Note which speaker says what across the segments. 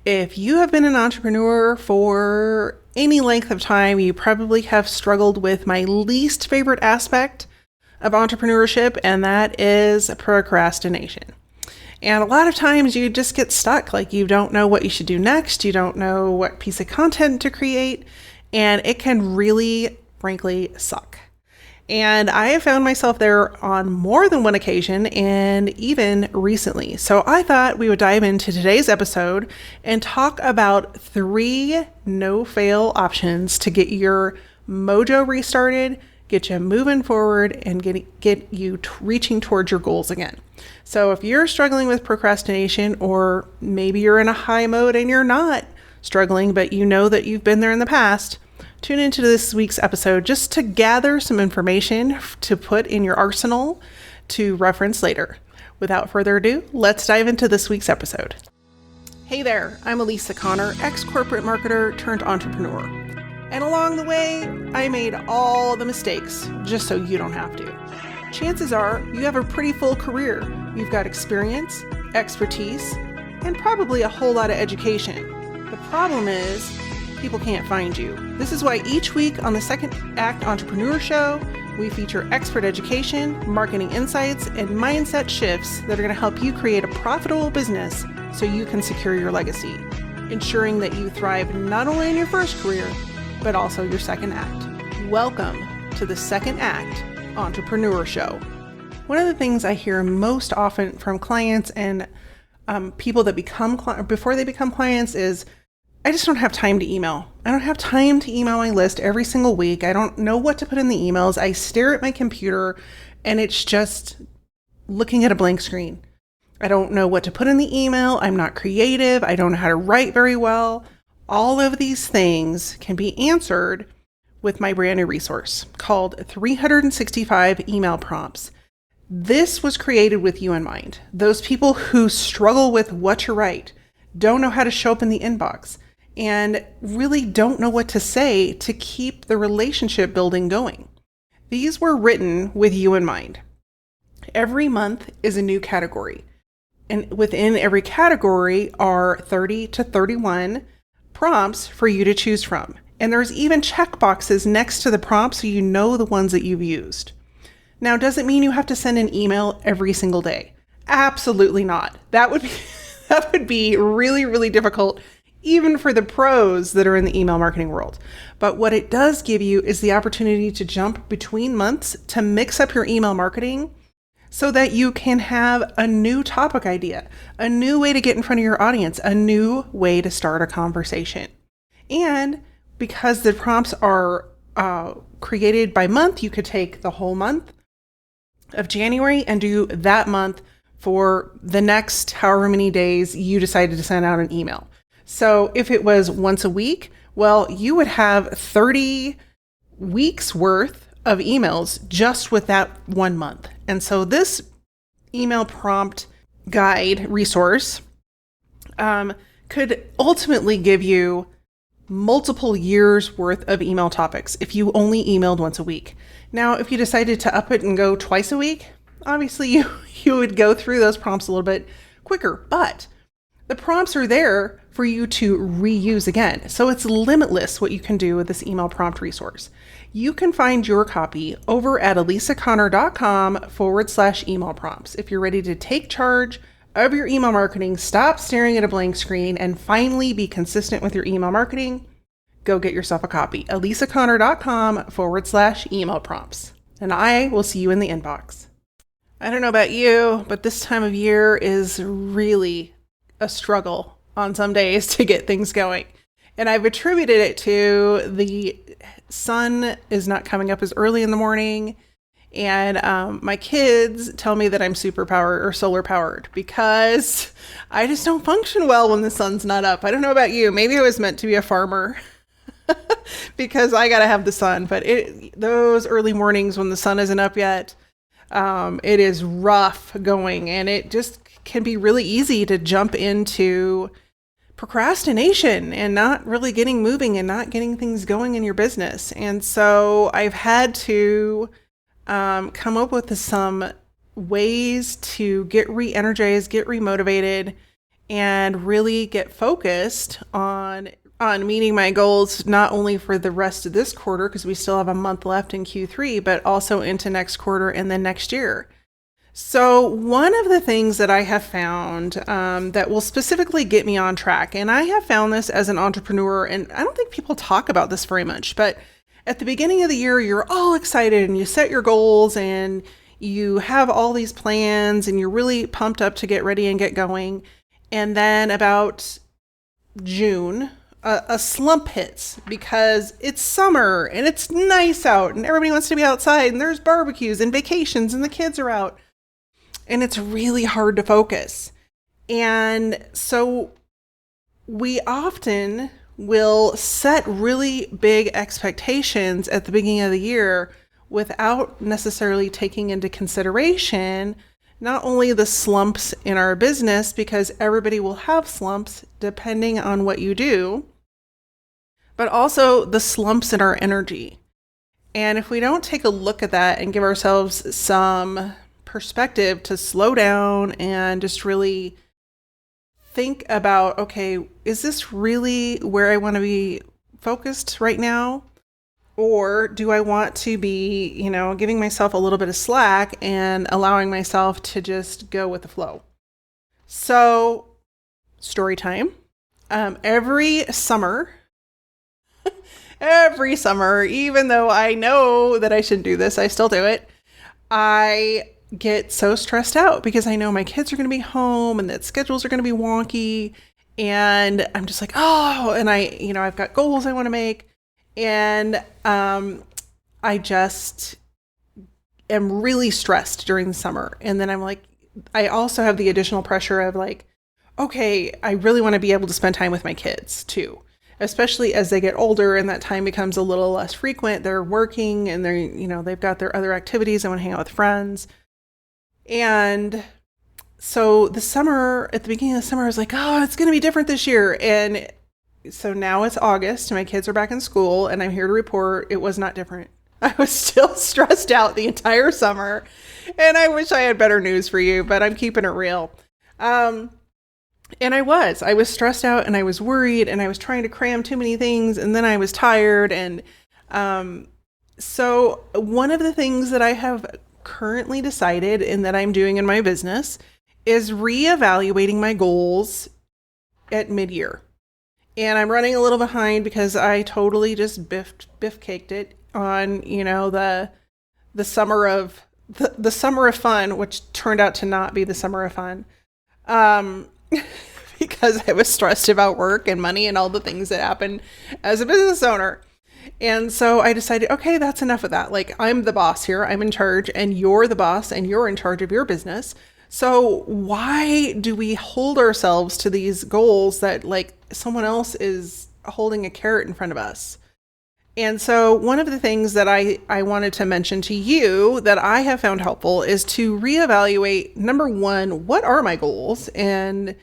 Speaker 1: If you have been an entrepreneur for any length of time, you probably have struggled with my least favorite aspect of entrepreneurship, and that is procrastination. And a lot of times you just get stuck, like you don't know what you should do next, you don't know what piece of content to create, and it can really, frankly, suck. And I have found myself there on more than one occasion and even recently. So I thought we would dive into today's episode and talk about 3 no-fail options to get your mojo restarted, get you moving forward, and get you reaching towards your goals again. So if you're struggling with procrastination, or maybe you're in a high mode and you're not struggling, but you know that you've been there in the past, tune into this week's episode just to gather some information to put in your arsenal to reference later. Without further ado, let's dive into this week's episode. Hey there, I'm Elisa Connor, ex-corporate marketer turned entrepreneur. And along the way, I made all the mistakes just so you don't have to. Chances are you have a pretty full career. You've got experience, expertise, and probably a whole lot of education. The problem is, people can't find you. This is why each week on the Second Act Entrepreneur Show, we feature expert education, marketing insights, and mindset shifts that are going to help you create a profitable business so you can secure your legacy, ensuring that you thrive not only in your first career, but also your second act. Welcome to the Second Act Entrepreneur Show. One of the things I hear most often from clients and people that before they become clients is, I just don't have time to email. I don't have time to email my list every single week. I don't know what to put in the emails. I stare at my computer and it's just looking at a blank screen. I don't know what to put in the email. I'm not creative. I don't know how to write very well. All of these things can be answered with my brand new resource called 365 Email Prompts. This was created with you in mind. Those people who struggle with what to write, don't know how to show up in the inbox, and really don't know what to say to keep the relationship building going. These were written with you in mind. Every month is a new category, and within every category are 30 to 31 prompts for you to choose from. And there's even checkboxes next to the prompts so you know the ones that you've used. Now, does it mean you have to send an email every single day? Absolutely not. That would be really, really difficult, even for the pros that are in the email marketing world. But what it does give you is the opportunity to jump between months to mix up your email marketing so that you can have a new topic idea, a new way to get in front of your audience, a new way to start a conversation. And because the prompts are created by month, you could take the whole month of January and do that month for the next however many days you decided to send out an email. So if it was once a week, well, you would have 30 weeks worth of emails just with that one month. And so this email prompt guide resource could ultimately give you multiple years worth of email topics if you only emailed once a week. Now, if you decided to up it and go twice a week, obviously you would go through those prompts a little bit quicker, but the prompts are there for you to reuse again. So it's limitless what you can do with this email prompt resource. You can find your copy over at elisaconnor.com/email prompts. If you're ready to take charge of your email marketing, stop staring at a blank screen, and finally be consistent with your email marketing, go get yourself a copy. elisaconnor.com/email prompts. And I will see you in the inbox. I don't know about you, but this time of year is really a struggle on some days to get things going. And I've attributed it to the sun is not coming up as early in the morning. And my kids tell me that I'm superpowered or solar powered because I just don't function well when the sun's not up. I don't know about you. Maybe I was meant to be a farmer because I got to have the sun. But those early mornings when the sun isn't up yet, it is rough going. And it just can be really easy to jump into procrastination and not really getting moving and not getting things going in your business. And so I've had to come up with some ways to get re-energized, get re-motivated, and really get focused on meeting my goals, not only for the rest of this quarter, because we still have a month left in Q3, but also into next quarter and then next year. So one of the things that I have found that will specifically get me on track, and I have found this as an entrepreneur, and I don't think people talk about this very much, but at the beginning of the year, you're all excited and you set your goals and you have all these plans and you're really pumped up to get ready and get going. And then about June, a slump hits because it's summer and it's nice out and everybody wants to be outside and there's barbecues and vacations and the kids are out. And it's really hard to focus. And so we often will set really big expectations at the beginning of the year without necessarily taking into consideration not only the slumps in our business, because everybody will have slumps depending on what you do, but also the slumps in our energy. And if we don't take a look at that and give ourselves some perspective to slow down and just really think about, okay, is this really where I want to be focused right now? Or do I want to be, giving myself a little bit of slack and allowing myself to just go with the flow? So, story time. Every summer, even though I know that I shouldn't do this, I still do it. I get so stressed out because I know my kids are going to be home and that schedules are going to be wonky. And I'm just like, and I've got goals I want to make. And I just am really stressed during the summer. And then I'm like, I also have the additional pressure of like, okay, I really want to be able to spend time with my kids too, especially as they get older and that time becomes a little less frequent. They're working and they've got their other activities. I want to hang out with friends. And so at the beginning of the summer, I was like, it's going to be different this year. And so now it's August and my kids are back in school and I'm here to report it was not different. I was still stressed out the entire summer and I wish I had better news for you, but I'm keeping it real. And I was stressed out and I was worried and I was trying to cram too many things and then I was tired. And so one of the things that I have currently decided and that I'm doing in my business is reevaluating my goals at mid-year. And I'm running a little behind because I totally just biff caked it on, the summer of the summer of fun, which turned out to not be the summer of fun. Because I was stressed about work and money and all the things that happen as a business owner. And so I decided, okay, that's enough of that. Like, I'm the boss here, I'm in charge, and you're the boss and you're in charge of your business. So why do we hold ourselves to these goals that like someone else is holding a carrot in front of us? And so one of the things that I wanted to mention to you that I have found helpful is to reevaluate, number one, what are my goals? And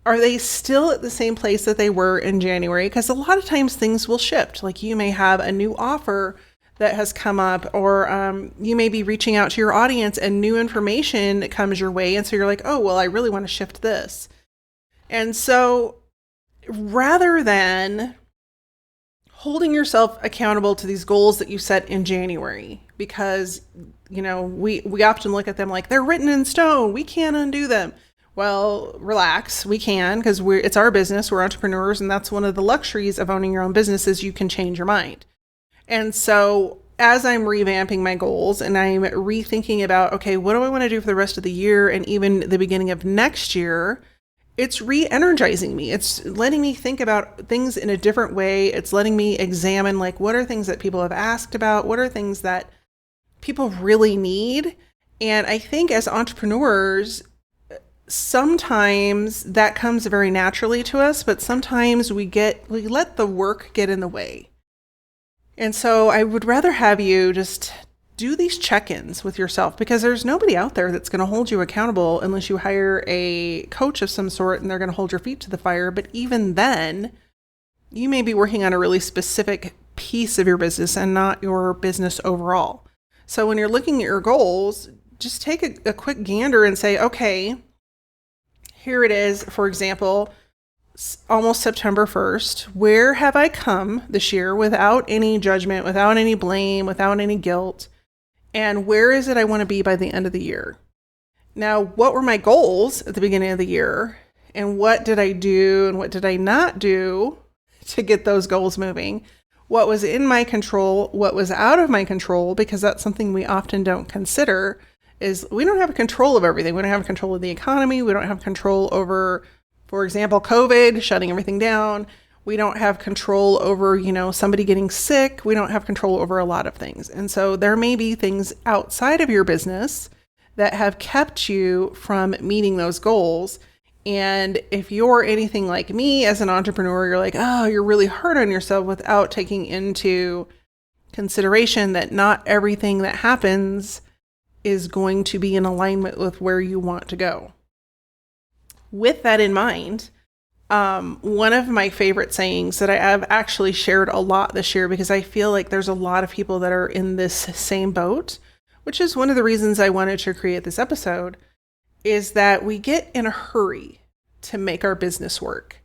Speaker 1: are they still at the same place that they were in January? Because a lot of times things will shift. Like you may have a new offer that has come up, or you may be reaching out to your audience and new information comes your way. And so you're like, I really want to shift this. And so rather than holding yourself accountable to these goals that you set in January, because, we often look at them like they're written in stone. We can't undo them. Well, relax. We can, because it's our business. We're entrepreneurs. And that's one of the luxuries of owning your own business is you can change your mind. And so as I'm revamping my goals and I'm rethinking about, okay, what do I want to do for the rest of the year and even the beginning of next year, it's re-energizing me. It's letting me think about things in a different way. It's letting me examine, like, what are things that people have asked about? What are things that people really need? And I think as entrepreneurs, sometimes that comes very naturally to us, but sometimes we let the work get in the way. And so I would rather have you just do these check-ins with yourself, because there's nobody out there that's going to hold you accountable unless you hire a coach of some sort and they're going to hold your feet to the fire. But even then, you may be working on a really specific piece of your business and not your business overall. So when you're looking at your goals, just take a quick gander and say, okay, here it is, for example, almost September 1st. Where have I come this year without any judgment, without any blame, without any guilt? And where is it I want to be by the end of the year? Now, what were my goals at the beginning of the year? And what did I do and what did I not do to get those goals moving? What was in my control? What was out of my control? Because that's something we often don't consider, is we don't have control of everything. We don't have control of the economy. We don't have control over, for example, COVID, shutting everything down. We don't have control over, somebody getting sick. We don't have control over a lot of things. And so there may be things outside of your business that have kept you from meeting those goals. And if you're anything like me as an entrepreneur, you're like, oh, you're really hard on yourself without taking into consideration that not everything that happens is going to be in alignment with where you want to go. With that in mind, one of my favorite sayings that I have actually shared a lot this year, because I feel like there's a lot of people that are in this same boat, which is one of the reasons I wanted to create this episode, is that we get in a hurry to make our business work.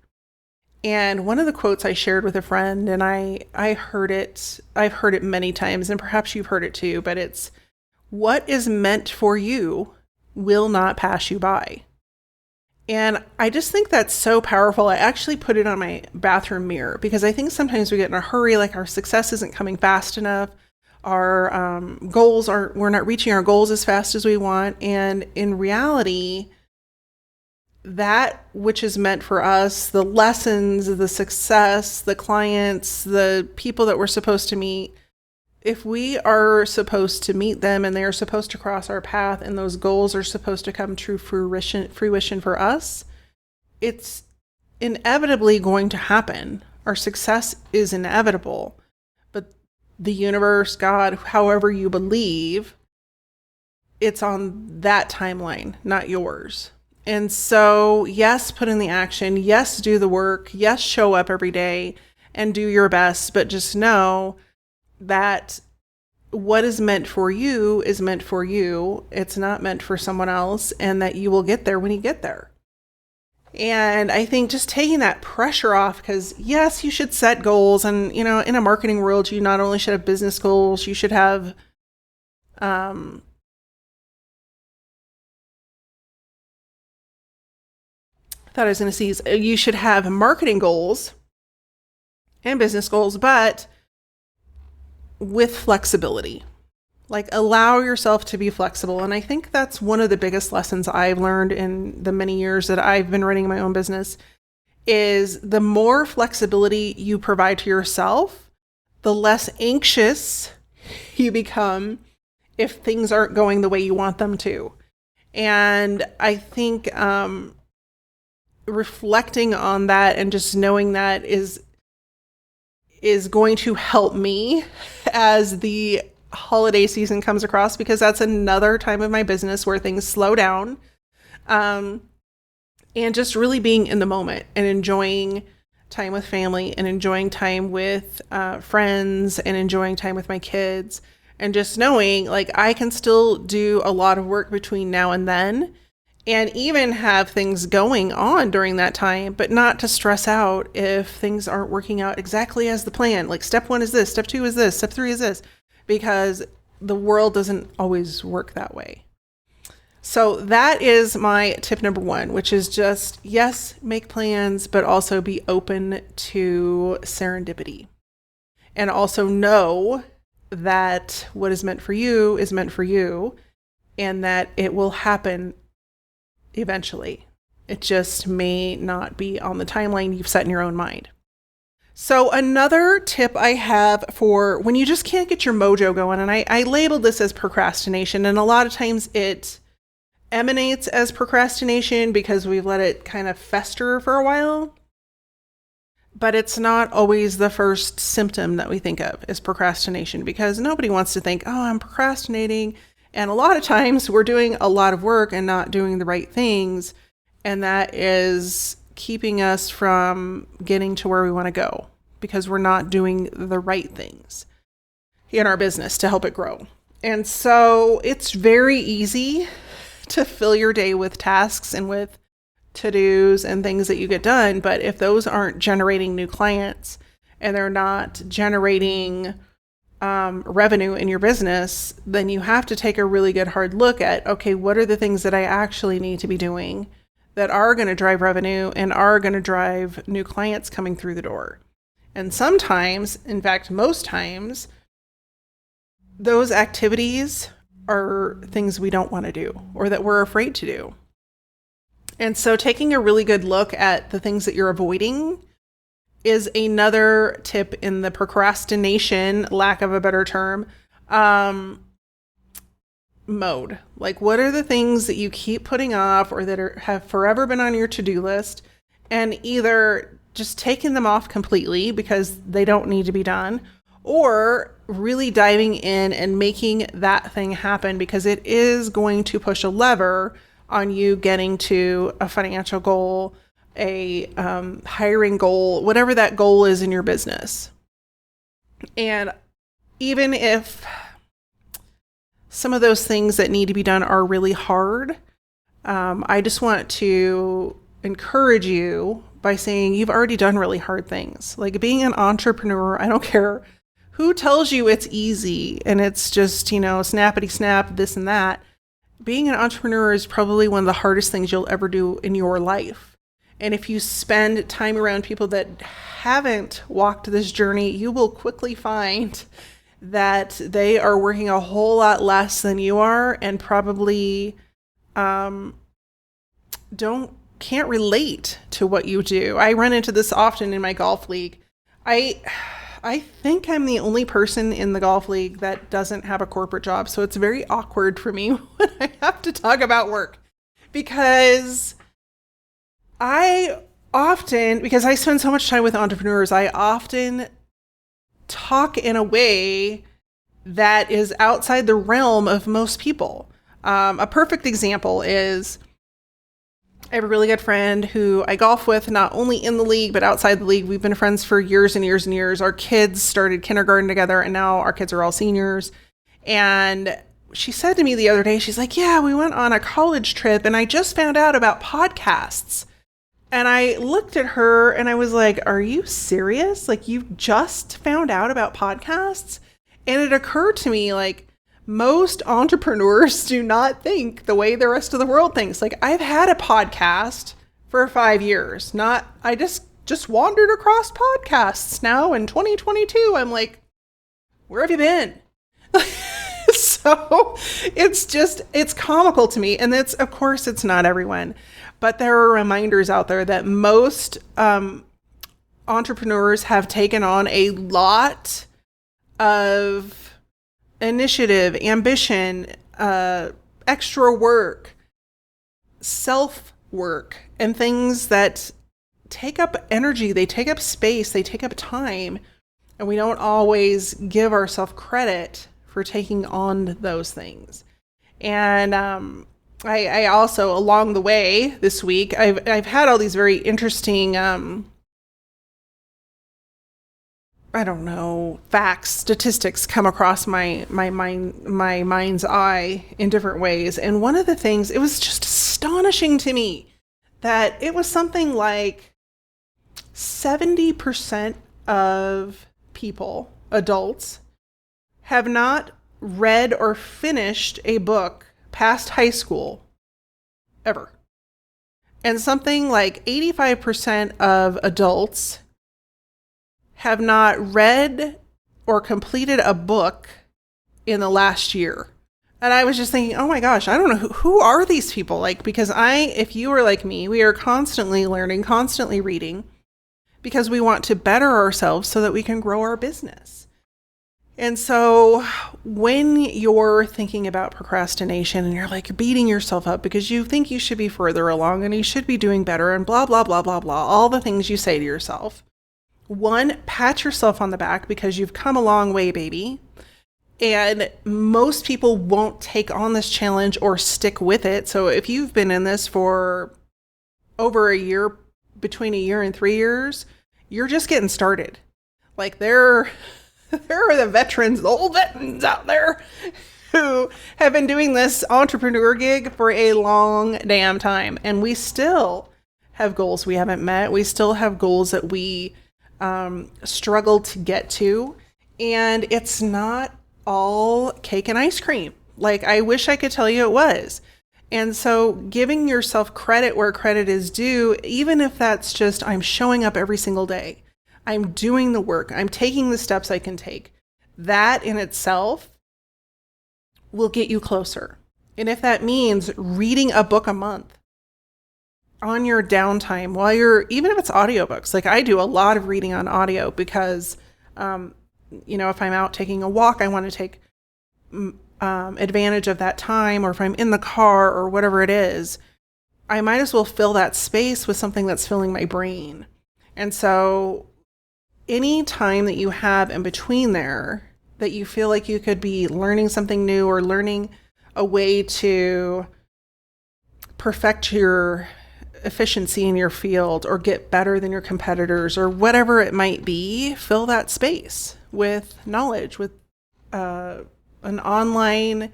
Speaker 1: And one of the quotes I shared with a friend, and I've heard it many times, and perhaps you've heard it too, but it's, what is meant for you will not pass you by. And I just think that's so powerful. I actually put it on my bathroom mirror, because I think sometimes we get in a hurry, like our success isn't coming fast enough. Our we're not reaching our goals as fast as we want. And in reality, that which is meant for us, the lessons, the success, the clients, the people that we're supposed to meet, if we are supposed to meet them and they are supposed to cross our path and those goals are supposed to come true fruition for us, it's inevitably going to happen. Our success is inevitable. But the universe, God, however you believe, it's on that timeline, not yours. And so, yes, put in the action. Yes, do the work. Yes, show up every day and do your best. But just know that what is meant for you is meant for you. It's not meant for someone else, and that you will get there when you get there. And I think just taking that pressure off, because yes, you should set goals. And, in a marketing world, you not only should have business goals, you should have, thought I was going to sneeze. You should have marketing goals and business goals, but with flexibility. Like, allow yourself to be flexible. And I think that's one of the biggest lessons I've learned in the many years that I've been running my own business, is the more flexibility you provide to yourself, the less anxious you become if things aren't going the way you want them to. And I think reflecting on that and just knowing that is going to help me as the holiday season comes across, because that's another time of my business where things slow down, and just really being in the moment and enjoying time with family and enjoying time with friends and enjoying time with my kids, and just knowing like I can still do a lot of work between now and then, and even have things going on during that time, but not to stress out if things aren't working out exactly as the plan. Like, step 1 is this, step 2 is this, step 3 is this, because the world doesn't always work that way. So that is my tip number 1, which is just, yes, make plans, but also be open to serendipity. And also know that what is meant for you is meant for you, and that it will happen eventually. It just may not be on the timeline you've set in your own mind. So another tip I have for when you just can't get your mojo going, and I labeled this as procrastination, and a lot of times it emanates as procrastination because we've let it kind of fester for a while, but it's not always the first symptom that we think of is procrastination, because nobody wants to think, oh, I'm procrastinating. And a lot of times we're doing a lot of work and not doing the right things. And that is keeping us from getting to where we want to go, because we're not doing the right things in our business to help it grow. And so it's very easy to fill your day with tasks and with to-dos and things that you get done. But if those aren't generating new clients and they're not generating revenue in your business, then you have to take a really good hard look at, okay, what are the things that I actually need to be doing that are going to drive revenue and are going to drive new clients coming through the door? And sometimes, in fact, most times, those activities are things we don't want to do or that we're afraid to do. And so taking a really good look at the things that you're avoiding is another tip in the procrastination, lack of a better term, mode. Like, what are the things that you keep putting off or that have forever been on your to-do list, and either just taking them off completely because they don't need to be done, or really diving in and making that thing happen because it is going to push a lever on you getting to a financial goal, a hiring goal, whatever that goal is in your business. And even if some of those things that need to be done are really hard, I just want to encourage you by saying you've already done really hard things. Like being an entrepreneur, I don't care who tells you it's easy and it's just, snappity snap, this and that. Being an entrepreneur is probably one of the hardest things you'll ever do in your life. And if you spend time around people that haven't walked this journey, you will quickly find that they are working a whole lot less than you are and probably can't relate to what you do. I run into this often in my golf league. I think I'm the only person in the golf league that doesn't have a corporate job. So it's very awkward for me when I have to talk about work because because I spend so much time with entrepreneurs, I often talk in a way that is outside the realm of most people. A perfect example is I have a really good friend who I golf with, not only in the league, but outside the league. We've been friends for years and years and years. Our kids started kindergarten together, and now our kids are all seniors. And she said to me the other day, she's like, yeah, we went on a college trip, and I just found out about podcasts. And I looked at her, and I was like, are you serious? Like, you just found out about podcasts? And it occurred to me, like, most entrepreneurs do not think the way the rest of the world thinks. Like, I've had a podcast for 5 years. I just wandered across podcasts now in 2022. I'm like, where have you been? So it's comical to me. And of course, it's not everyone, but there are reminders out there that most entrepreneurs have taken on a lot of initiative, ambition, extra work, self-work, and things that take up energy, they take up space, they take up time, and we don't always give ourselves credit for taking on those things. And I also, along the way this week, I've had all these very interesting facts, statistics come across my mind's eye in different ways. And one of the things, it was just astonishing to me that it was something like 70% of people, adults, have not read or finished a book past high school ever. And something like 85% of adults have not read or completed a book in the last year. And I was just thinking, oh my gosh, I don't know, who are these people? Like, because if you are like me, we are constantly learning, constantly reading, because we want to better ourselves so that we can grow our business. And so when you're thinking about procrastination and you're like beating yourself up because you think you should be further along and you should be doing better and blah, blah, blah, blah, blah, all the things you say to yourself. One, pat yourself on the back because you've come a long way, baby. And most people won't take on this challenge or stick with it. So if you've been in this for over a year, between a year and 3 years, you're just getting started. Like there are the veterans, the old veterans out there who have been doing this entrepreneur gig for a long damn time. And we still have goals we haven't met. We still have goals that we struggle to get to. And it's not all cake and ice cream. Like, I wish I could tell you it was. And so giving yourself credit where credit is due, even if that's just I'm showing up every single day, I'm doing the work, I'm taking the steps I can take, that in itself will get you closer. And if that means reading a book a month on your downtime while even if it's audiobooks, like I do a lot of reading on audio because, if I'm out taking a walk, I want to take advantage of that time, or if I'm in the car or whatever it is, I might as well fill that space with something that's filling my brain. And so any time that you have in between there that you feel like you could be learning something new or learning a way to perfect your efficiency in your field or get better than your competitors or whatever it might be, fill that space with knowledge, with an online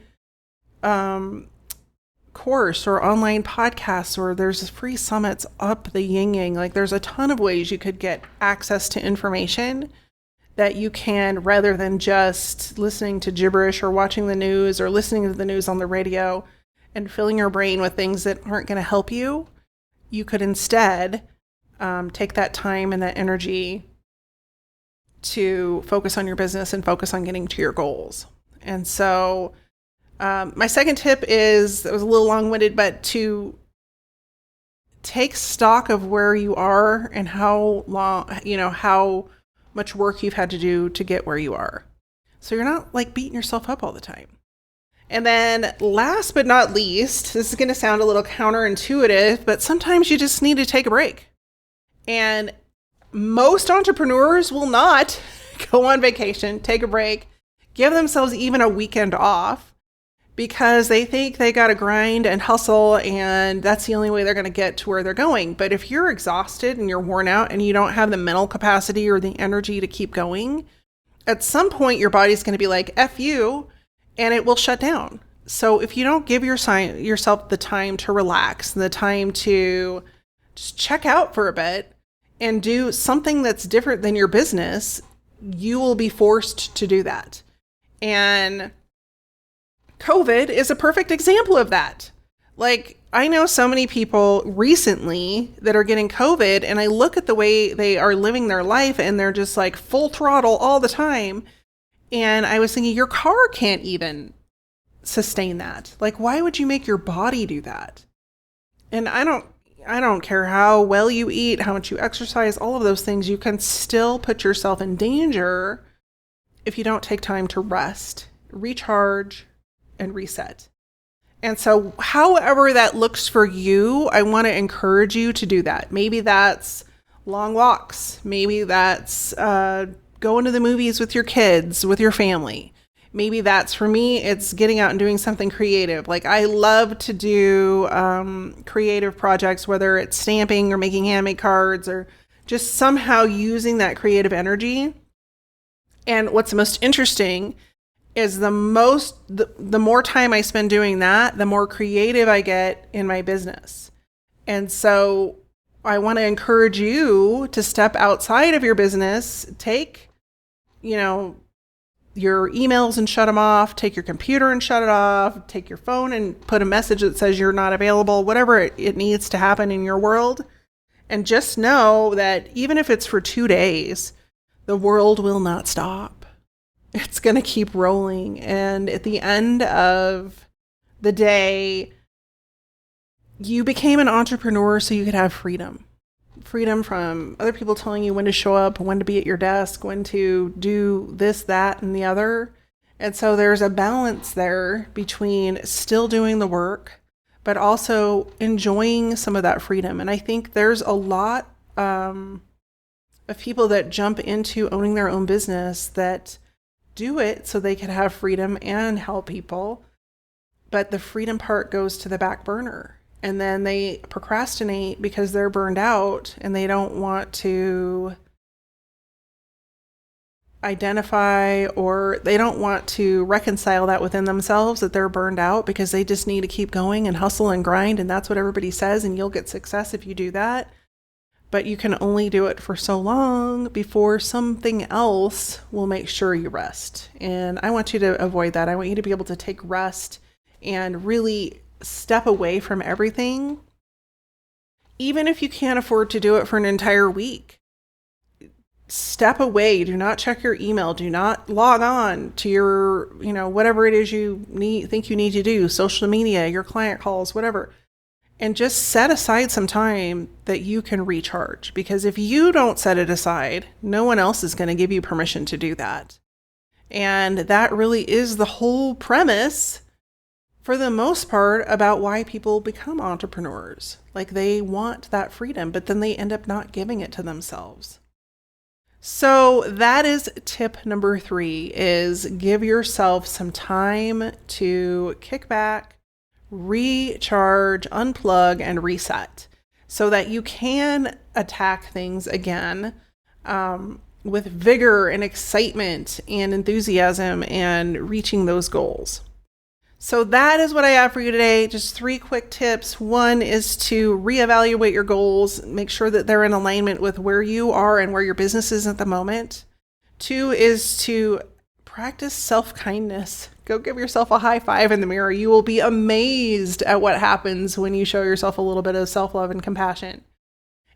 Speaker 1: course or online podcasts, or there's free summits up the yin yang. Like, there's a ton of ways you could get access to information that you can, rather than just listening to gibberish or watching the news or listening to the news on the radio and filling your brain with things that aren't going to help you. You could instead take that time and that energy to focus on your business and focus on getting to your goals. And so my second tip is, it was a little long-winded, but to take stock of where you are and how much work you've had to do to get where you are. So you're not like beating yourself up all the time. And then last but not least, this is going to sound a little counterintuitive, but sometimes you just need to take a break. And most entrepreneurs will not go on vacation, take a break, give themselves even a weekend off, because they think they got to grind and hustle and that's the only way they're going to get to where they're going. But if you're exhausted and you're worn out and you don't have the mental capacity or the energy to keep going, at some point your body's going to be like, F you, and it will shut down. So if you don't give yourself the time to relax, the time to just check out for a bit and do something that's different than your business, you will be forced to do that. And COVID is a perfect example of that. Like, I know so many people recently that are getting COVID, and I look at the way they are living their life and they're just like full throttle all the time. And I was thinking, your car can't even sustain that. Like, why would you make your body do that? And I don't care how well you eat, how much you exercise, all of those things, you can still put yourself in danger if you don't take time to rest, recharge, and reset. And so however that looks for you, I want to encourage you to do that. Maybe that's long walks. Maybe that's going to the movies with your kids, with your family. Maybe that's, for me, it's getting out and doing something creative. Like, I love to do creative projects, whether it's stamping or making handmade cards or just somehow using that creative energy. And what's most interesting is the more time I spend doing that, the more creative I get in my business. And so I want to encourage you to step outside of your business, take, your emails and shut them off, take your computer and shut it off, take your phone and put a message that says you're not available, whatever it needs to happen in your world. And just know that even if it's for 2 days, the world will not stop. It's going to keep rolling. And at the end of the day, you became an entrepreneur so you could have freedom. Freedom from other people telling you when to show up, when to be at your desk, when to do this, that, and the other. And so there's a balance there between still doing the work, but also enjoying some of that freedom. And I think there's a lot of people that jump into owning their own business that do it so they can have freedom and help people. But the freedom part goes to the back burner. And then they procrastinate because they're burned out and they don't want to identify, or they don't want to reconcile that within themselves, that they're burned out, because they just need to keep going and hustle and grind. And that's what everybody says. And you'll get success if you do that. But you can only do it for so long before something else will make sure you rest. And I want you to avoid that. I want you to be able to take rest and really step away from everything. Even if you can't afford to do it for an entire week, step away. Do not check your email. Do not log on to your, whatever it is you think you need to do, social media, your client calls, whatever. And just set aside some time that you can recharge. Because if you don't set it aside, no one else is going to give you permission to do that. And that really is the whole premise, for the most part, about why people become entrepreneurs. Like, they want that freedom, but then they end up not giving it to themselves. So that is tip number 3, is give yourself some time to kick back, recharge, unplug, and reset, so that you can attack things again with vigor and excitement and enthusiasm and reaching those goals. So that is what I have for you today. Just 3 quick tips. 1 is to reevaluate your goals, make sure that they're in alignment with where you are and where your business is at the moment. 2 is to practice self-kindness. Go give yourself a high five in the mirror. You will be amazed at what happens when you show yourself a little bit of self-love and compassion.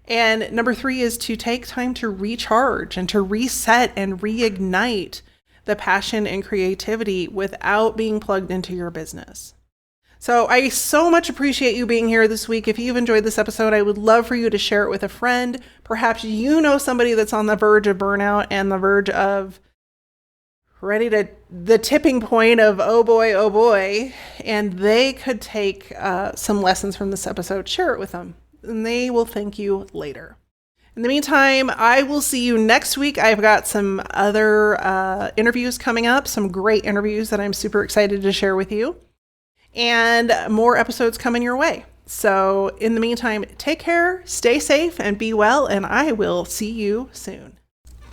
Speaker 1: And number 3 is to take time to recharge and to reset and reignite the passion and creativity without being plugged into your business. So I so much appreciate you being here this week. If you've enjoyed this episode, I would love for you to share it with a friend. Perhaps you know somebody that's on the verge of burnout and the verge of the tipping point of, oh boy, and they could take some lessons from this episode. Share it with them, and they will thank you later. In the meantime, I will see you next week. I've got some other interviews coming up, some great interviews that I'm super excited to share with you, and more episodes coming your way. So in the meantime, take care, stay safe, and be well, and I will see you soon.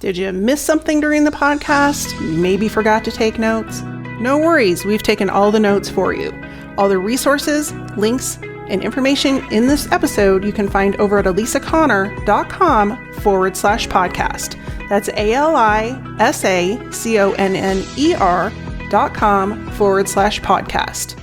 Speaker 1: Did you miss something during the podcast? Maybe forgot to take notes? No worries, we've taken all the notes for you. All the resources, links, and information in this episode you can find over at alisaconnor.com/podcast. That's ALISACONNER.com/podcast.